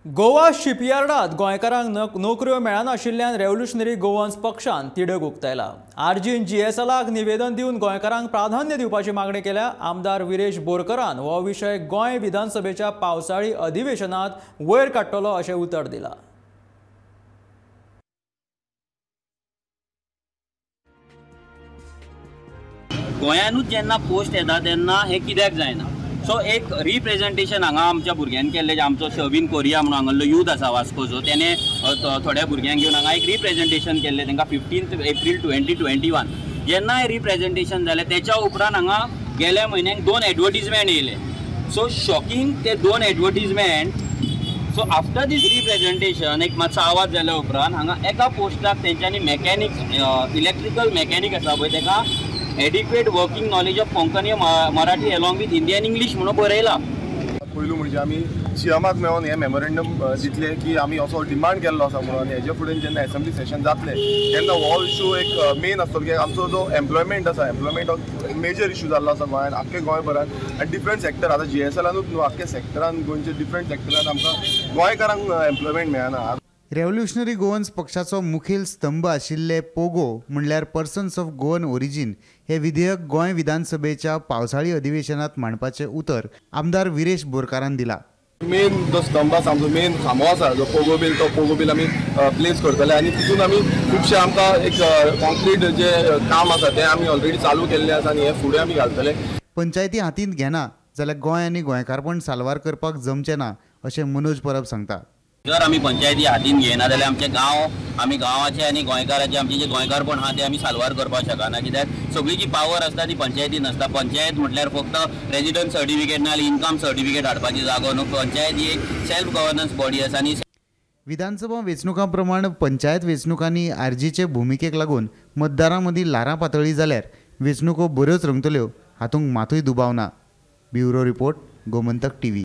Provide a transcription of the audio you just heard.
गोवा शिपयार्डात गोंयकारांक नोकऱ्यो मेळनाशिल्ल्यान revolutionary Goans पक्षान तिडक उक्तायला। आर्जीन जीएसएलाक निवेदन दिवन गोंयकारांक प्राधान्य दिवपाची मागणी केल्या। आमदार विरेश बोरकरान हो विशय गोंय विधानसभेच्या पावसाळी अधिवेशनात वयर काडटलो अशें उतर दिलां। गोंयानूच जेन्ना पोस्ट येता तेन्ना हे कित्याक जायना। सो एक रिप्रेजेंटेशन हांगा आमच्या भुरग्यांनी केल्लें, आमचो शर्विन कोरिया म्हणून हांगालो यूथ आसा वास्कोचो, तेणे थोड्या भुरग्यांक घेवन हांगा एक रिप्रेजेंटेशन केल्लें तांकां 15 एप्रील 2021। जेन्ना हें रिप्रेजेंटेशन जालें तेच्या उपरांत हांगा गेल्या म्हयन्याक 2 एडवर्टिजमेंट येयले। सो शॉकिंग ते 2 एडवर्टिजमेंट। सो आफ्टर दीस रिप्रेजेंटेशन एक मातसो आवाज जाल्या उपरांत हांगा एका पोस्टाक तेंच्यांनी मॅकॅनिक्स इलेक्ट्रिकल मॅकॅनिक आसा पळय तेका adequate working knowledge of Konkani Marathi along with Hindi end English म्हणून बरयला। पयलू म्हणजे आमी सीएमाक मेळोन हे मेमोरेंडम दितले की आमी असो डिमांड केल्लो आसा म्हणून, आनी हेजे फुडें जेन्ना असेंब्ली सेशन जातलें तेन्ना हो इशू एक मेन आसतलो की आमचो जो एम्प्लॉयमेंट आसा, एम्प्लॉयमेंट हो मेजर इशू जाल्लो आसा गोंयांत, आख्खे गोंयभरांत आनी डिफरंट सेक्टर आतां जीएसएलानूच न्हू आख्खे सेक्टरान गोंयचे डिफरंट सेक्टरान आमकां गोंयकारांक एम्प्लॉयमेंट मेळना। रेव्होल्युशनरी गोवन्स पक्षाचो मुखेल स्तंभ आशिल्ले पोगो म्हणल्यार पर्सन्स ऑफ गोवन ओरिजीन हे विधेयक गोंय विधानसभेच्या पावसाळी अधिवेशनात मांडपाचे उतर आमदार विरेश बोरकारान दिला। मेन जो स्तंभ आसा, आमचो मेन खांबो आसा जो पोगो बील आमी प्लेस करतले, आनी तितून आमी खुबशे आमकां एक कॉन्क्रीट जे काम आसा तें आमी ऑलरेडी चालू केल्लें आसा आनी हे फुडें आमी घालतले। पंचायती हातींत घेना जाल्यार गोंय आनी गोंयकारपण साल्वार करपाक जमचें ना अशें मनोज परब सांगता। जर आमी पंचायती हातीन घेयना जाल्यार आमचे गांव आमी गांवाचे आनी गोंयकाराचे आमचे जे गोंयकारपण आहा ते आमी साल्वार करपाक शकना। कित्याक सगळी जी पावर आसता ती पंचायतीन आसता। पंचायत म्हटल्यार फक्त रेजिडंट सर्टिफिकेट नाजाल्यार इन्कम सर्टिफिकेट हाडपाची जागो न्हू। पंचायत ही एक सेल्फ गव्हर्नन्स बॉडी आसा। आनी विधानसभा वेंचणुकां प्रमाण पंचायत वेंचणुकांनी आरजीचे भुमिकेक लागून मतदारां मदीं लारां पातळी जाल्यार वेंचणुको बऱ्योच रंगतल्यो हातूंत मातूय दुबाव ना। Bureau report, Gomantak TV.